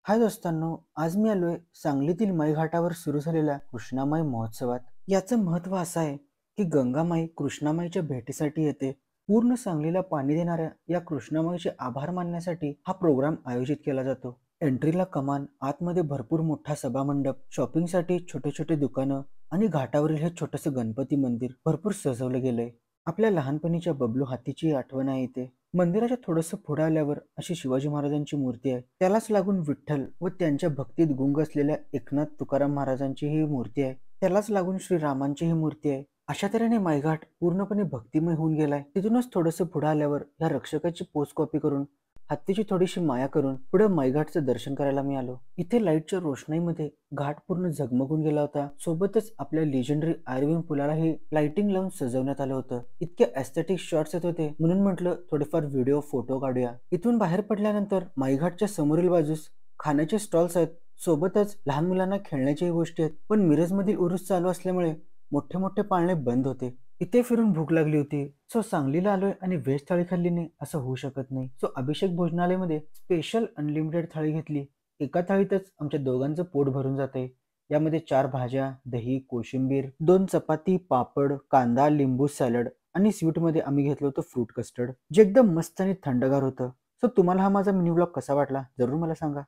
हाय दोस्तांनो, आज मी आलोय सांगलीतील माई घाटावर सुरू झालेल्या कृष्णामाई महोत्सवात. याचं महत्त्व असं आहे की गंगामाई कृष्णामाईच्या भेटीसाठी येते. पूर्ण सांगलीला पाणी देणाऱ्या या कृष्णामाईचे आभार मानण्यासाठी हा प्रोग्राम आयोजित केला जातो. एंट्रीला कमान, आतमध्ये भरपूर मोठा सभामंडप, शॉपिंगसाठी छोटे छोटे दुकानं आणि घाटावरील हे छोटंसं गणपती मंदिर भरपूर सजवलं गेलंय. आपल्या लहानपणीच्या बबलू हातीची आठवण आहे इथे. मंदिराच्या थोडंसं पुढे आल्यावर अशी शिवाजी महाराजांची मूर्ती आहे. त्यालाच लागून विठ्ठल व त्यांच्या भक्तीत गुंग असलेल्या एकनाथ तुकाराम महाराजांची ही मूर्ती आहे. त्यालाच लागून श्रीरामांची ही मूर्ती आहे. अशा तऱ्हेने माईघाट पूर्णपणे भक्तिमय होऊन गेलाय. तिथूनच थोडंसं पुढे आल्यावर या रक्षकाची पोस्ट कॉपी करून हत्तीची थोडीशी माया करून पुढे माईघाटचं दर्शन करायला मी आलो. इथे लाईटच्या रोषणाईमध्ये घाट पूर्ण झगमगून गेला होता. सोबतच आपल्या लेजेंडरी आयर्विन पुलालाही लाइटिंग लावून सजवण्यात आलं होतं. इतके एस्थेटिक शॉट्स येत होते म्हणून म्हटलं थोडेफार व्हिडिओ फोटो काढूया. इथून बाहेर पडल्यानंतर माईघाटच्या समोरील बाजूस खाण्याचे स्टॉल्स आहेत. सोबतच लहान मुलांना खेळण्याच्याही गोष्टी आहेत. पण मिरजमधील उरूस चालू असल्यामुळे मोठे मोठे पाळणे बंद होते. इथे फिरून भूक लागली होती. सो सांगलीला आलोय आणि व्हेज थाळी खाल्ली नाही असं होऊ शकत नाही. सो अभिषेक भोजनालयमध्ये स्पेशल अनलिमिटेड थाळी घेतली. एका थाळीतच आमच्या दोघांचं पोट भरून जाते. यामध्ये 4 भाज्या, दही, कोशिंबीर, 2 चपाती, पापड, कांदा, लिंबू सॅलड आणि स्वीटमध्ये आम्ही घेतलं होतं फ्रूट कस्टर्ड, जे एकदम मस्त आणि थंडगार होतं. सो तुम्हाला हा माझा मिनी व्लॉग कसा वाटला जरूर मला सांगा.